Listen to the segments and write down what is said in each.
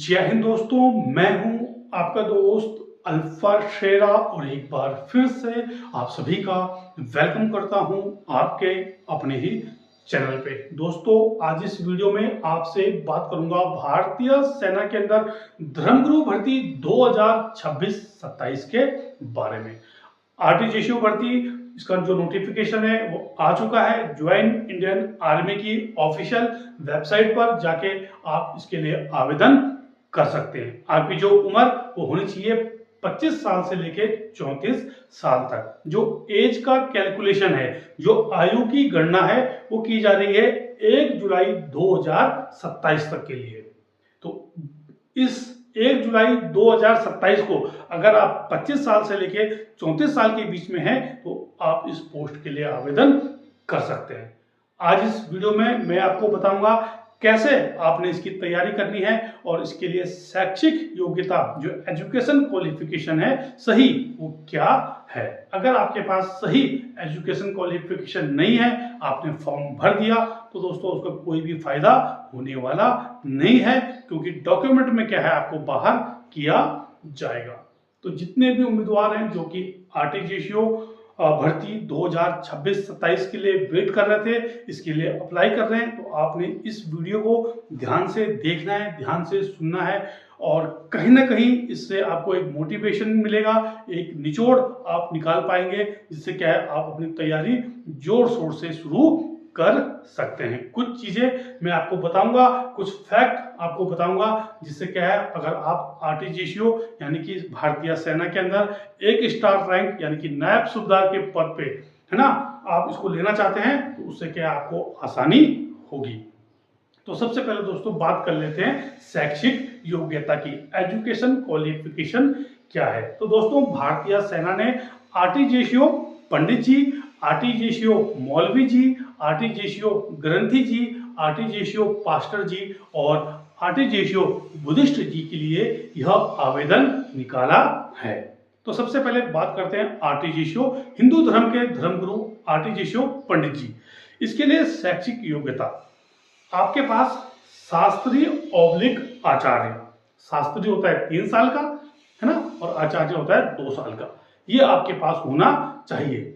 जय हिंद दोस्तों, मैं हूं आपका दोस्त अल्फा शेरा और एक बार फिर से आप सभी का वेलकम करता हूं आपके अपने ही चैनल पे। दोस्तों, आज इस वीडियो में आपसे बात करूंगा भारतीय सेना के अंदर धर्मगुरु भर्ती 2026-27 के बारे में। आरटीजीएसयू भर्ती इसका जो नोटिफिकेशन है वो आ चुका है। ज्वाइन इंडियन आर्मी की ऑफिशियल वेबसाइट पर जाके आप इसके लिए आवेदन कर सकते हैं। आपकी जो उम्र वो होनी चाहिए 25 साल से लेके 34 साल तक। जो एज का कैलकुलेशन है, जो आयु की गणना है, वो की जा रही है 1 जुलाई 2027 तक के लिए। तो इस 1 जुलाई 2027 को अगर आप 25 साल से लेके 34 साल के बीच में हैं तो आप इस पोस्ट के लिए आवेदन कर सकते हैं। आज इस वीडियो में मैं आपको बताऊंगा कैसे आपने इसकी तैयारी करनी है और इसके लिए शैक्षिक योग्यता जो एजुकेशन क्वालिफिकेशन है सही वो क्या है। अगर आपके पास सही एजुकेशन क्वालिफिकेशन नहीं है, आपने फॉर्म भर दिया, तो दोस्तों उसका कोई भी फायदा होने वाला नहीं है, क्योंकि डॉक्यूमेंट में क्या है आपको बाहर किया जाएगा। तो जितने भी उम्मीदवार हैं जो कि आरटीजीएसयू भर्ती 2026-27 के लिए वेट कर रहे थे, इसके लिए अप्लाई कर रहे हैं, तो आपने इस वीडियो को ध्यान से देखना है, ध्यान से सुनना है और कहीं ना कहीं इससे आपको एक मोटिवेशन मिलेगा, एक निचोड़ आप निकाल पाएंगे, जिससे क्या है आप अपनी तैयारी जोर शोर से शुरू कर सकते हैं। कुछ चीजें मैं आपको बताऊंगा, कुछ फैक्ट आपको बताऊंगा, जिससे क्या है अगर आप आरटीजीएसयू यानी कि भारतीय सेना के अंदर 1 स्टार रैंक यानी कि नायब सूबेदार के पद पे है ना, आप इसको लेना चाहते हैं तो उससे क्या आपको आसानी होगी। तो सबसे पहले दोस्तों बात कर लेते हैं शैक्षिक योग्यता की। एजुकेशन क्वालिफिकेशन क्या है? तो दोस्तों भारतीय सेना ने आरटीजीएसयू पंडित जी, आरटीजीएसयू मौलवी जी, आरटीजीएसयू ग्रंथी जी, आरटीजीएसयू पास्टर जी और आरटीजीएसयू बुद्धिस्ट जी के लिए यह आवेदन निकाला है। तो सबसे पहले बात करते हैं आरटीजीएसयू हिंदू धर्म के धर्मगुरु आरटीजीएसयू पंडित जी। इसके लिए शैक्षिक योग्यता आपके पास शास्त्री ऑब्लिक आचार्य, शास्त्री होता है 3 साल का है ना, और आचार्य होता है 2 साल का, ये आपके पास होना चाहिए।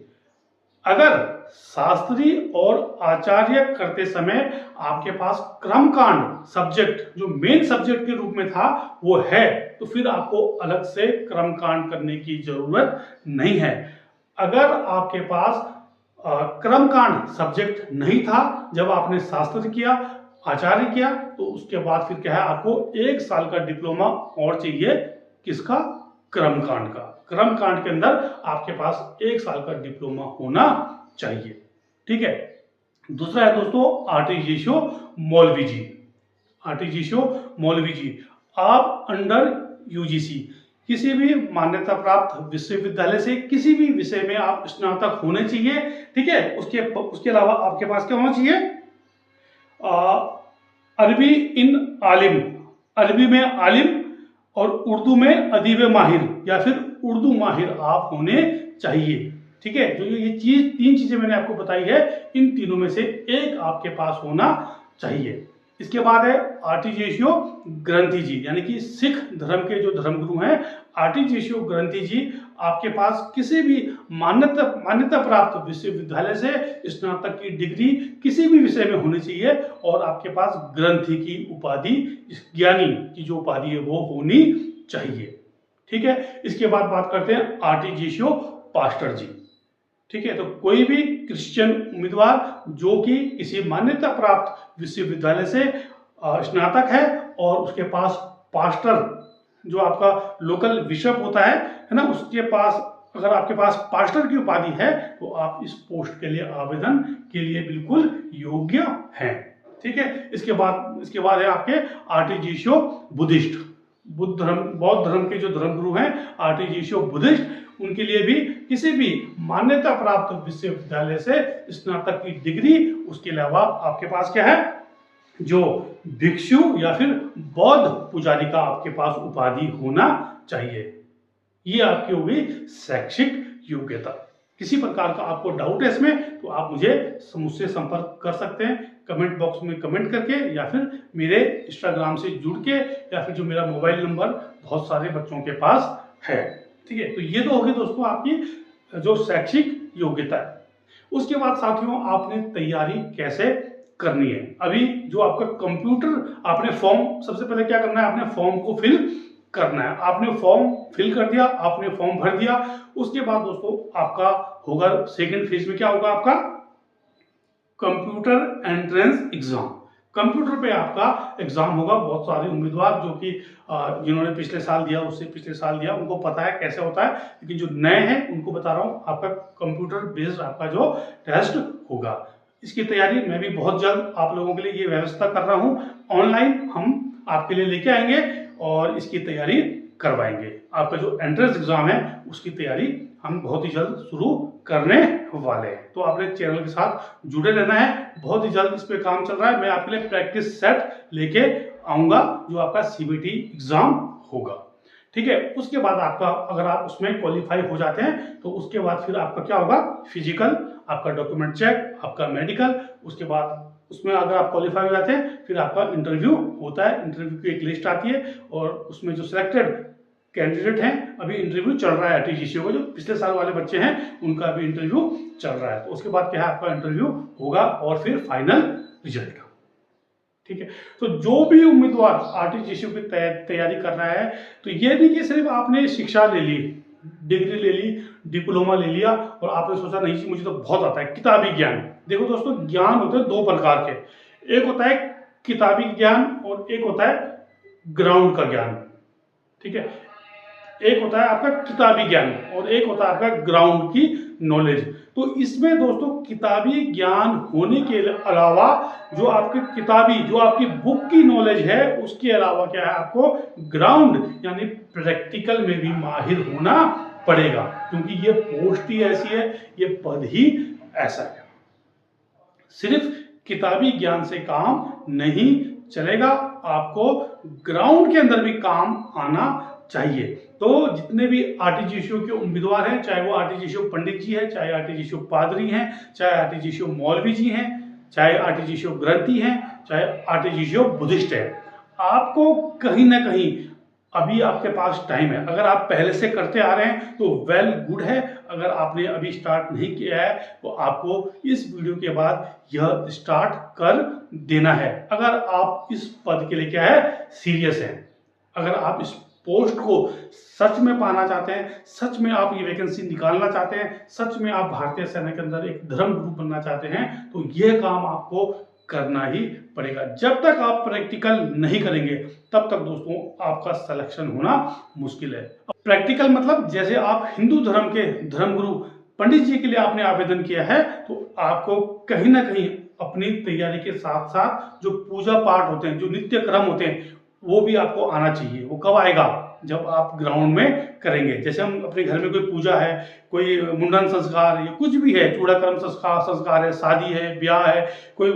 अगर शास्त्री और आचार्य करते समय आपके पास क्रमकांड सब्जेक्ट जो मेन सब्जेक्ट के रूप में था वो है, तो फिर आपको अलग से क्रमकांड करने की जरूरत नहीं है। अगर आपके पास क्रमकांड सब्जेक्ट नहीं था जब आपने शास्त्र किया, आचार्य किया, तो उसके बाद फिर क्या है आपको 1 साल का डिप्लोमा और चाहिए। किसका? क्रमकांड का। क्रमकांड के अंदर आपके पास 1 साल का डिप्लोमा होना चाहिए। ठीक है। दूसरा है दोस्तों आरटीजीएसयू मौलवी जी। आरटीजीएसयू मौलवी जी, आप अंडर यूजीसी किसी भी मान्यता प्राप्त विश्वविद्यालय से किसी भी विषय में आप स्नातक होने चाहिए। ठीक है। उसके अलावा आपके पास क्या होना चाहिए? अरबी इन आलिम, अरबी में आलिम और उर्दू में अदीब माहिर या फिर उर्दू माहिर आप होने चाहिए। ठीक है। जो ये 3 चीजें मैंने आपको बताई है, इन तीनों में से एक आपके पास होना चाहिए। इसके बाद है आरटीजीएसयू ग्रंथी जी, यानी कि सिख धर्म के जो धर्मगुरु हैं आरटीजीएसयू ग्रंथी जी, आपके पास किसी भी मान्यता प्राप्त विश्वविद्यालय से स्नातक की डिग्री किसी भी विषय में होनी चाहिए और आपके पास ग्रंथी की उपाधि, ज्ञानी की जो उपाधि है वो होनी चाहिए। ठीक है। इसके बाद बात करते हैं आरटीजीएसयू पास्टर जी। ठीक है। तो कोई भी क्रिश्चियन उम्मीदवार जो कि किसी मान्यता प्राप्त विश्वविद्यालय से स्नातक है और उसके पास पास्टर जो आपका लोकल बिशप होता है ना, उसके पास अगर आपके पास पास्टर की उपाधि है तो आप इस पोस्ट के लिए आवेदन के लिए बिल्कुल योग्य हैं। ठीक है। इसके बाद है आपके आरटीजीएसयू बुद्धिस्ट, बौद्ध धर्म के जो धर्मगुरु हैं आरटीजीएसयू बुद्धिस्ट, उनके लिए भी किसी भी मान्यता प्राप्त विश्वविद्यालय से स्नातक की डिग्री, उसके अलावा आपके पास क्या है जो भिक्षु या फिर बौद्ध पुजारी का आपके पास उपाधि होना चाहिए। ये आपकी होगी शैक्षिक योग्यता। किसी प्रकार का आपको डाउट है इसमें तो आप मुझसे संपर्क कर सकते हैं कमेंट बॉक्स में कमेंट करके, या फिर मेरे इंस्टाग्राम से जुड़ के, या फिर जो मेरा मोबाइल नंबर बहुत सारे बच्चों के पास है। ठीक है, तो ये तो होगी दोस्तों आपकी जो शैक्षिक योग्यता है। उसके बाद साथियों आपने तैयारी कैसे करनी है। अभी जो आपका कंप्यूटर, आपने फॉर्म, सबसे पहले क्या करना है, आपने फॉर्म को फिल करना है। आपने फॉर्म फिल कर दिया, आपने फॉर्म भर दिया, उसके बाद दोस्तों आपका होगा सेकंड फेज में क्या होगा, आपका कंप्यूटर एंट्रेंस एग्जाम। कंप्यूटर पे आपका एग्जाम होगा। बहुत सारे उम्मीदवार जो कि जिन्होंने पिछले साल दिया, उससे पिछले साल दिया, उनको पता है कैसे होता है, लेकिन जो नए हैं उनको बता रहा हूं, आपका कंप्यूटर बेस्ड आपका जो टेस्ट होगा। इसकी तैयारी मैं भी बहुत जल्द आप लोगों के लिए ये व्यवस्था कर रहा हूं, ऑनलाइन हम आपके लिए लेके आएंगे और इसकी तैयारी करवाएंगे। आपका जो एंट्रेंस एग्जाम है उसकी तैयारी हम बहुत ही जल्द शुरू करने वाले हैं, तो आपने चैनल के साथ जुड़े रहना है। बहुत ही जल्द इस पे काम चल रहा है। मैं आपके लिए प्रैक्टिस सेट लेके आऊंगा जो आपका सीबीटी एग्जाम होगा। ठीक है, उसके बाद आपका, अगर आप उसमें क्वालिफाई हो जाते हैं तो उसके बाद फिर आपका क्या होगा, फिजिकल, आपका डॉक्यूमेंट चेक, आपका मेडिकल, उसके बाद उसमें अगर आप क्वालिफाई हो जाते हैं फिर आपका इंटरव्यू होता है। इंटरव्यू की एक लिस्ट आती है और उसमें जो सिलेक्टेड कैंडिडेट हैं, अभी इंटरव्यू चल रहा है टीजीसीओ को, जो पिछले साल वाले बच्चे हैं उनका अभी इंटरव्यू चल रहा है। तो उसके बाद क्या है, आपका इंटरव्यू होगा और फिर फाइनल रिजल्ट। ठीक है, तो जो भी उम्मीदवार आरटीजीसीओ की तैयारी कर रहा है, तो ये नहीं कि सिर्फ आपने शिक्षा ले ली, डिग्री ले ली, डिप्लोमा ले लिया और आपने सोचा नहीं जी मुझे तो बहुत आता है किताबी ज्ञान। देखो दोस्तों, ज्ञान होते हैं दो प्रकार के, एक होता है किताबी ज्ञान और एक होता है ग्राउंड का ज्ञान। ठीक है, एक होता है आपका किताबी ज्ञान और एक होता है आपका ग्राउंड की नॉलेज। तो इसमें दोस्तों किताबी ज्ञान होने के अलावा जो आपकी किताबी, जो आपकी बुक की नॉलेज है, उसके अलावा क्या है, आपको ग्राउंड यानी प्रैक्टिकल में भी माहिर होना पड़ेगा, क्योंकि ये पोस्ट ही ऐसी है, ये पद ही ऐसा है। सिर्फ किताबी ज्ञान से काम नहीं चलेगा, आपको ग्राउंड के अंदर भी काम आना चाहिए। तो जितने भी आरटीजीसीओ के उम्मीदवार हैं, चाहे वो आरटीजीसीओ पंडित जी हैं, चाहे आरटीजीसीओ पादरी हैं, चाहे आरटीजीसीओ मौलवी जी हैं, चाहे आरटीजीसीओ ग्रंथी हैं, चाहे आरटीजीसीओ बुद्धिस्ट है, आपको कहीं ना कहीं अभी आपके पास टाइम है। अगर आप पहले से करते आ रहे हैं तो वेल गुड है, अगर आपने अभी स्टार्ट नहीं किया है तो आपको इस वीडियो के बाद यह स्टार्ट कर देना है। अगर आप इस पद के लिए क्या है, सीरियस हैं, अगर आप इस पोस्ट को सच में पाना चाहते हैं, सच में आप ये वैकेंसी निकालना चाहते हैं, सच में आप भारतीय सेना के अंदर एक धर्म गुरु बनना चाहते हैं, तो यह काम आपको करना ही पड़ेगा। जब तक आप प्रैक्टिकल नहीं करेंगे तब तक दोस्तों आपका सिलेक्शन होना मुश्किल है। प्रैक्टिकल मतलब जैसे आप हिंदू धर्म के धर्मगुरु पंडित जी के लिए आपने आवेदन किया है, तो आपको कहीं ना कहीं अपनी तैयारी के साथ साथ जो पूजा पाठ होते हैं, जो नित्य क्रम होते हैं, वो भी आपको आना चाहिए। वो कब आएगा, जब आप ग्राउंड में करेंगे। जैसे हम अपने घर में कोई पूजा है, कोई मुंडन संस्कार या कुछ भी है, चूड़ाक्रम संस्कार है, शादी है, ब्याह है, कोई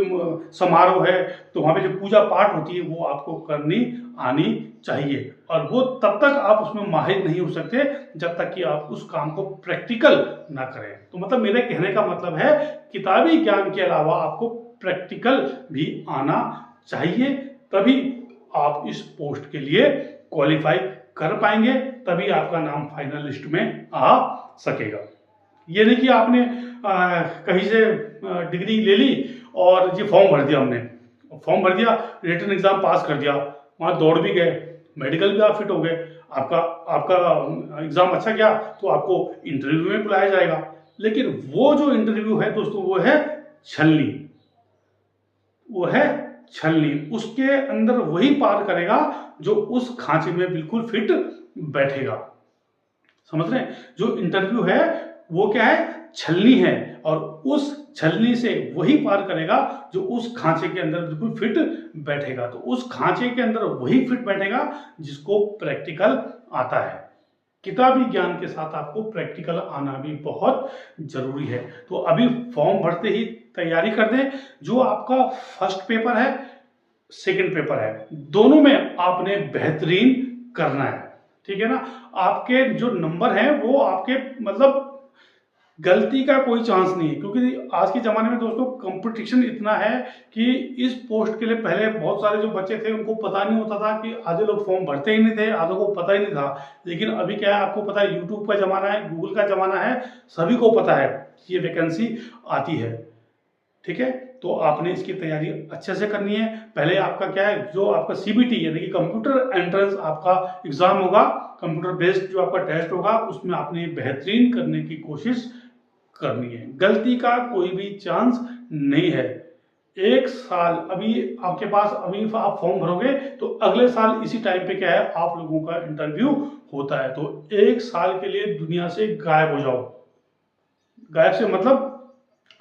समारोह है, तो वहां पे जो पूजा पाठ होती है वो आपको करनी आनी चाहिए। और वो तब तक आप उसमें माहिर नहीं हो सकते जब तक कि आप उस काम को प्रैक्टिकल ना करें। तो मतलब मेरे कहने का मतलब है, किताबी ज्ञान के अलावा आपको प्रैक्टिकल भी आना चाहिए, तभी आप इस पोस्ट के लिए क्वालिफाई कर पाएंगे, तभी आपका नाम फाइनल लिस्ट में आ सकेगा। ये नहीं कि आपने कहीं से डिग्री ले ली और जी फॉर्म भर दिया, हमने फॉर्म भर दिया, रिटन एग्जाम पास कर दिया, वहाँ दौड़ भी गए, मेडिकल भी आप फिट हो गए, आपका एग्जाम अच्छा गया तो आपको इंटरव्यू में बुलाया जाएगा। लेकिन वो जो इंटरव्यू है दोस्तों, वो है छलनी, वो है छलनी। उसके अंदर वही पार करेगा जो उस खांचे में बिल्कुल फिट बैठेगा। समझ रहे हैं, जो इंटरव्यू है वो क्या है, छलनी है, और उस छलनी से वही पार करेगा जो उस खांचे के अंदर बिल्कुल फिट बैठेगा। तो उस खांचे के अंदर वही फिट बैठेगा जिसको प्रैक्टिकल आता है। किताबी ज्ञान के साथ आपको प्रैक्टिकल आना भी बहुत जरूरी है। तो अभी फॉर्म भरते ही तैयारी कर दें। जो आपका फर्स्ट पेपर है, सेकंड पेपर है, दोनों में आपने बेहतरीन करना है। ठीक है ना, आपके जो नंबर हैं वो आपके मतलब गलती का कोई चांस नहीं है, क्योंकि आज के ज़माने में दोस्तों कंपटीशन इतना है कि इस पोस्ट के लिए पहले बहुत सारे जो बच्चे थे उनको पता नहीं होता था, कि आधे लोग फॉर्म भरते ही नहीं थे, आधों को पता ही नहीं था। लेकिन अभी क्या है, आपको पता है यूट्यूब का ज़माना है, गूगल का ज़माना है, सभी को पता है कि ये वैकेंसी आती है। ठीक है, तो आपने इसकी तैयारी अच्छे से करनी है। पहले आपका क्या है, जो आपका सीबीटी यानी कि कंप्यूटर एंट्रेंस आपका एग्जाम होगा, कंप्यूटर बेस्ड जो आपका टेस्ट होगा, उसमें आपने बेहतरीन करने की कोशिश करनी है। गलती का कोई भी चांस नहीं है। एक साल अभी आपके पास, अभी आप फॉर्म भरोगे तो अगले साल इसी टाइम पे क्या है, आप लोगों का इंटरव्यू होता है। तो एक साल के लिए दुनिया से गायब हो जाओ। गायब से मतलब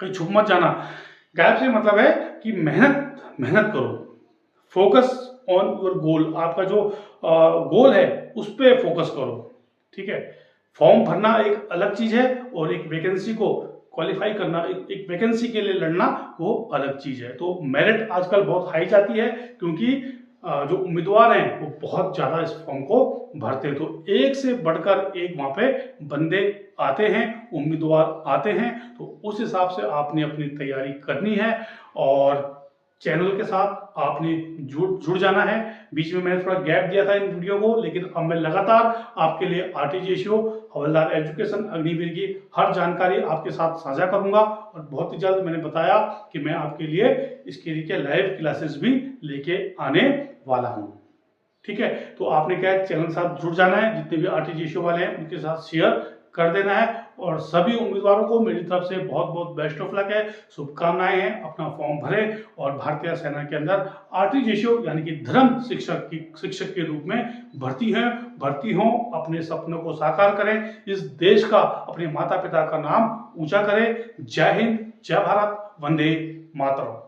कहीं छुप मत जाना। गायब से मतलब है कि मेहनत करो, फोकस ऑन योर गोल। आपका जो गोल है उस पर फोकस करो। ठीक है, फॉर्म भरना एक अलग चीज है और एक वैकेंसी को क्वालिफाई करना, एक वैकेंसी के लिए लड़ना, वो अलग चीज है। तो मेरिट आजकल बहुत हाई जाती है, क्योंकि जो उम्मीदवार हैं वो बहुत ज्यादा इस फॉर्म को भरते हैं। तो एक से बढ़कर एक वहां पे बंदे आते हैं, उम्मीदवार आते हैं। तो उस हिसाब से आपने अपनी तैयारी करनी है और चैनल के साथ आपने जुड़ जाना है। बीच में मैंने थोड़ा गैप दिया था इन वीडियो को, लेकिन अब मैं लगातार आपके लिए आरटीजीएसओ, हवलदार एजुकेशन, अग्निवीर की हर जानकारी आपके साथ साझा करूंगा। और बहुत ही जल्द मैंने बताया कि मैं आपके लिए इसके लिए लाइव क्लासेस भी लेके आने वाला हूं। ठीक है, तो आपने क्या है, चैनल के साथ जुड़ जाना है। जितने भी आरटीजीएसओ वाले हैं उनके साथ शेयर कर देना है। और सभी उम्मीदवारों को मेरी तरफ से बहुत बहुत बेस्ट ऑफ लक है, शुभकामनाएं हैं। अपना फॉर्म भरें और भारतीय सेना के अंदर आरटीजीएसओ यानी कि धर्म शिक्षक के रूप में भर्ती हों, अपने सपनों को साकार करें, इस देश का, अपने माता पिता का नाम ऊंचा करें। जय हिंद, जय भारत, वंदे मातरम।